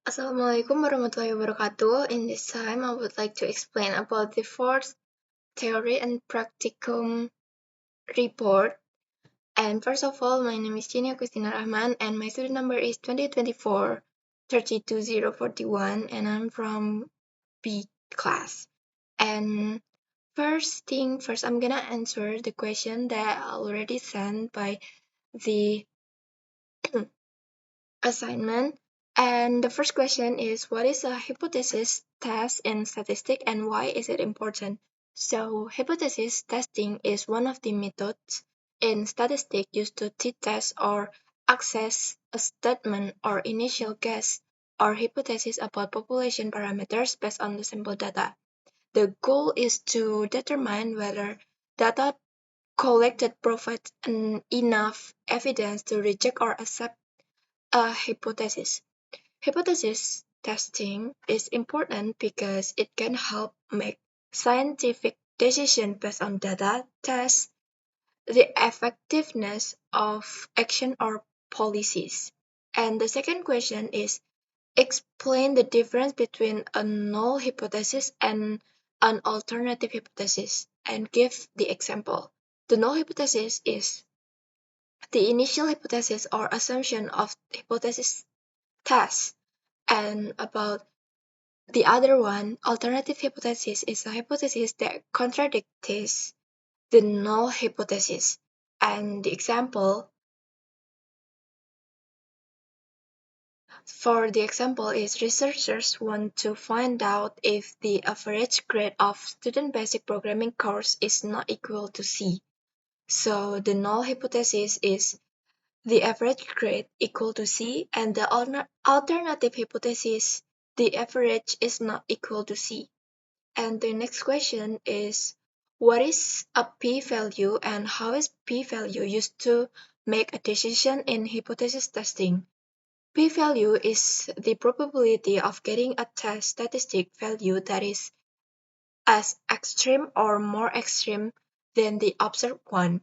Assalamualaikum warahmatullahi wabarakatuh. In this time, I would like to explain about the fourth theory and practicum report. And first of all, my name is Agustina and my student number is 2024 32041, and I'm from B class. And first thing first, I'm gonna answer the question that I already sent by the assignment. And the first question is, what is a hypothesis test in statistics and why is it important? So hypothesis testing is one of the methods in statistics used to test or assess a statement or initial guess or hypothesis about population parameters based on the sample data. The goal is to determine whether data collected provides enough evidence to reject or accept a hypothesis. Hypothesis testing is important because it can help make scientific decisions based on data, test the effectiveness of action or policies. And the second question is, explain the difference between a null hypothesis and an alternative hypothesis and give the example. The null hypothesis is the initial hypothesis or assumption of hypothesis test. And about the other one, alternative hypothesis, is a hypothesis that contradicts the null hypothesis. And the example for the example is researchers want to find out if the average grade of student basic programming course is not equal to C. So the null hypothesis is the average grade equal to C, and the alternative hypothesis, the average is not equal to C. And the next question is, what is a p-value and how is p-value used to make a decision in hypothesis testing? P-value is the probability of getting a test statistic value that is as extreme or more extreme than the observed one,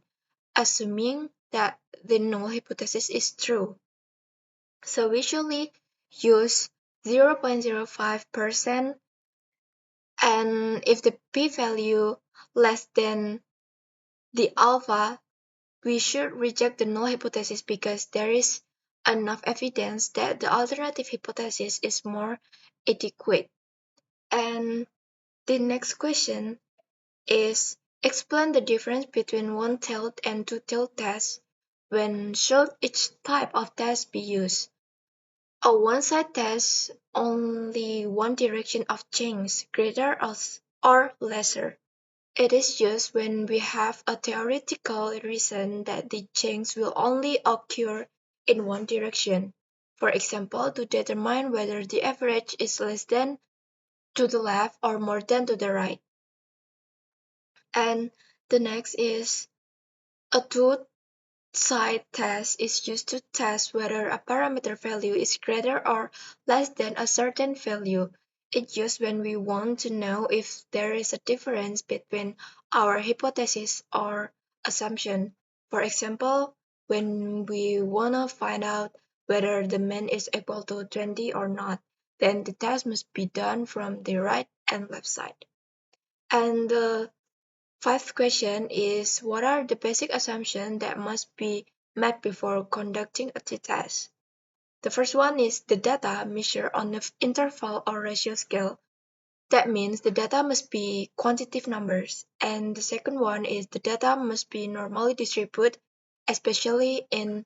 assuming that the null hypothesis is true. So we usually use 0.05%, and if the p-value less than the alpha, we should reject the null hypothesis because there is enough evidence that the alternative hypothesis is more adequate. And the next question is, explain the difference between one-tailed and two-tailed tests. When should each type of test be used? A one-side test only one direction of change, greater or lesser. It is used when we have a theoretical reason that the change will only occur in one direction. For example, to determine whether the average is less than to the left or more than to the right. And the next is, a two-side test is used to test whether a parameter value is greater or less than a certain value. It's used when we want to know if there is a difference between our hypothesis or assumption. For example, when we want to find out whether the mean is equal to 20 or not, then the test must be done from the right and left side. And the fifth question is, what are the basic assumptions that must be met before conducting a t-test? The first one is the data measured on the interval or ratio scale. That means the data must be quantitative numbers. And the second one is the data must be normally distributed, especially in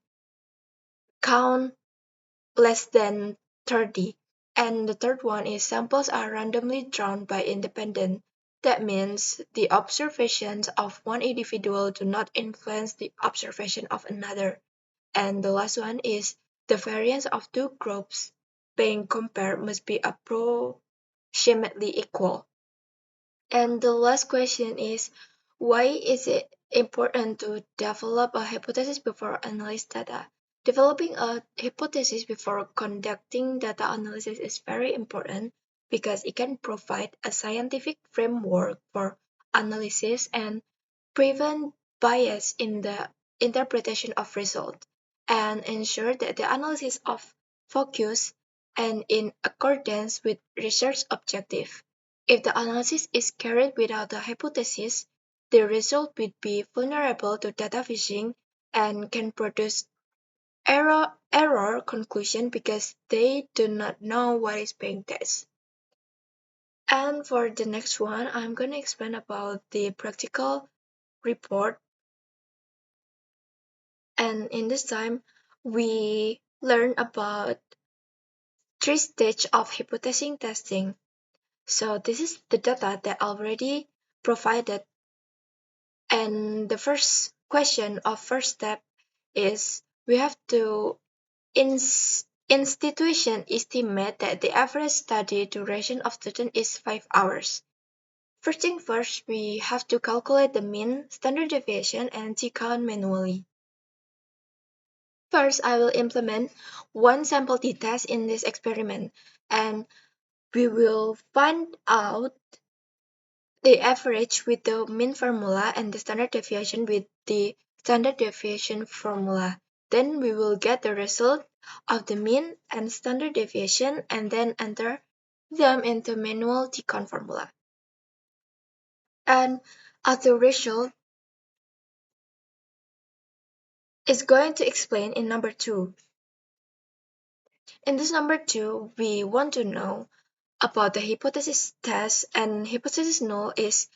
count less than 30. And the third one is samples are randomly drawn by independent. That means the observations of one individual do not influence the observation of another. And the last one is the variance of two groups being compared must be approximately equal. And the last question is, why is it important to develop a hypothesis before analyzing data? Developing a hypothesis before conducting data analysis is very important because it can provide a scientific framework for analysis and prevent bias in the interpretation of results, and ensure that the analysis of focus and in accordance with research objective. If the analysis is carried without a hypothesis, the result would be vulnerable to data fishing and can produce error conclusion because they do not know what is being tested. And for the next one, I'm going to explain about the practical report. And in this time, we learn about three stages of hypothesis testing. So this is the data that already provided. And the first question of first step is we have to institution estimate that the average study duration of student is 5 hours. First thing first, we have to calculate the mean, standard deviation, and t-count manually. First, I will implement one sample t-test in this experiment, and we will find out the average with the mean formula and the standard deviation with the standard deviation formula. Then we will get the result of the mean and standard deviation and then enter them into manual t-count formula. And as the result is going to explain in number 2. In this number 2, we want to know about the hypothesis test, and hypothesis null is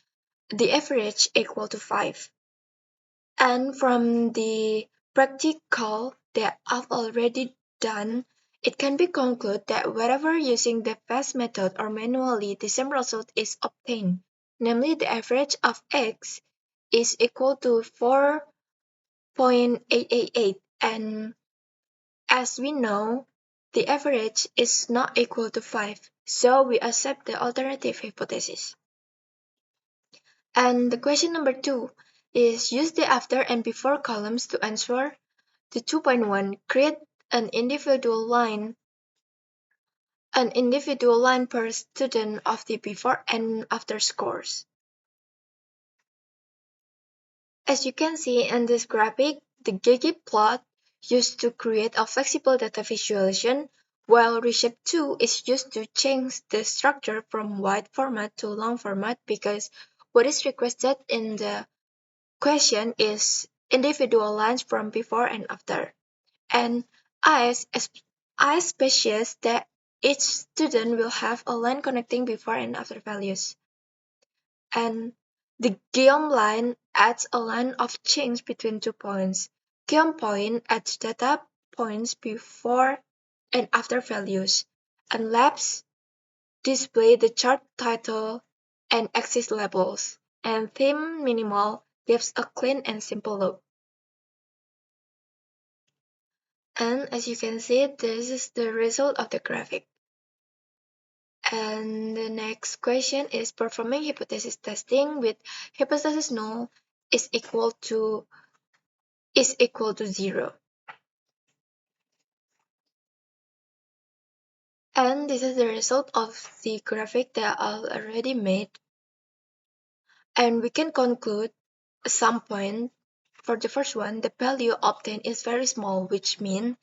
the average equal to 5. And from the practical that I've already done, it can be concluded that wherever using the fast method or manually the same result is obtained, namely the average of x is equal to 4.888, and as we know, the average is not equal to 5, so we accept the alternative hypothesis. And the question number 2 is use the after and before columns to answer the 2.1. Create an individual line per student of the before and after scores. As you can see in this graphic, the ggplot used to create a flexible data visualization, while Reshape2 is used to change the structure from wide format to long format because what is requested in the question is individual lines from before and after. And I specifies that each student will have a line connecting before and after values. And the Guillaume line adds a line of change between 2 points. Guillaume point adds data points before and after values. And labs display the chart title and axis labels. And theme minimal gives a clean and simple look. And as you can see, this is the result of the graphic. And the next question is performing hypothesis testing with hypothesis null is equal to 0. And this is the result of the graphic that I already made. And we can conclude some point. For the first one, the value obtained is very small, which means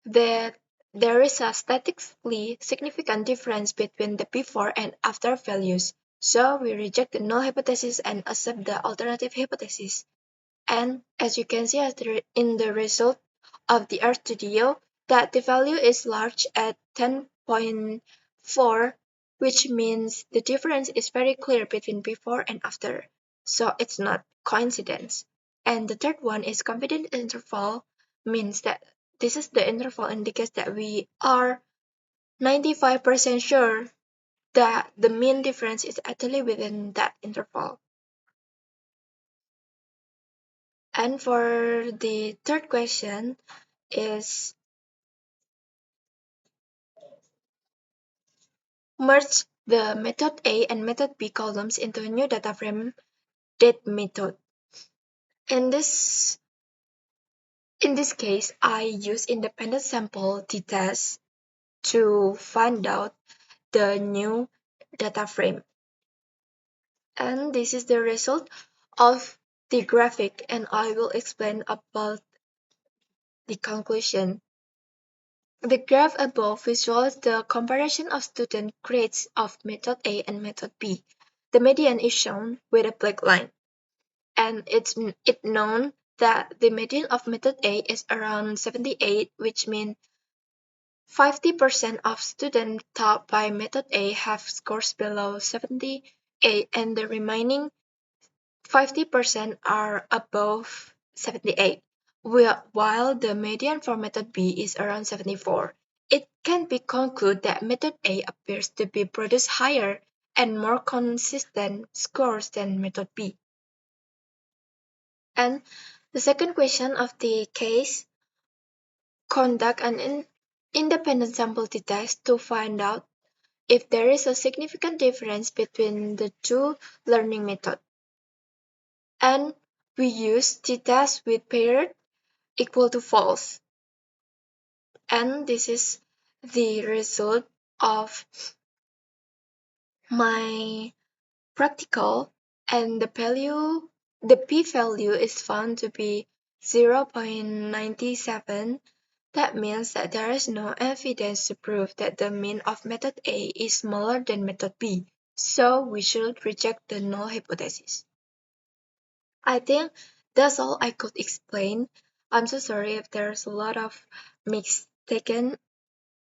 that there is a statistically significant difference between the before and after values. So we reject the null hypothesis and accept the alternative hypothesis. And as you can see in the result of the RStudio, that the value is large at 10.4, which means the difference is very clear between before and after. So it's not coincidence. And the third one is confidence interval, means that this is the interval indicates that we are 95% sure that the mean difference is actually within that interval. And for the third question is merge the method A and method B columns into a new data frame date method. In this case, I use independent sample t-test to find out the new data frame. And this is the result of the graphic, and I will explain about the conclusion. The graph above visualizes the comparison of student grades of method A and method B. The median is shown with a black line, and it's known that the median of method A is around 78, which means 50% of students taught by method A have scores below 78, and the remaining 50% are above 78, while the median for method B is around 74. It can be concluded that method A appears to be produce higher and more consistent scores than method B. And the second question of the case, conduct an independent sample t-test to find out if there is a significant difference between the two learning methods. And we use t-test with paired equal to false. And this is the result of my practical, and the p-value is found to be 0.97. That means that there is no evidence to prove that the mean of method A is smaller than method B, so we should reject the null hypothesis. I think that's all I could explain. I'm so sorry if there's a lot of mistaken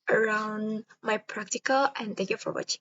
around my practical, and thank you for watching.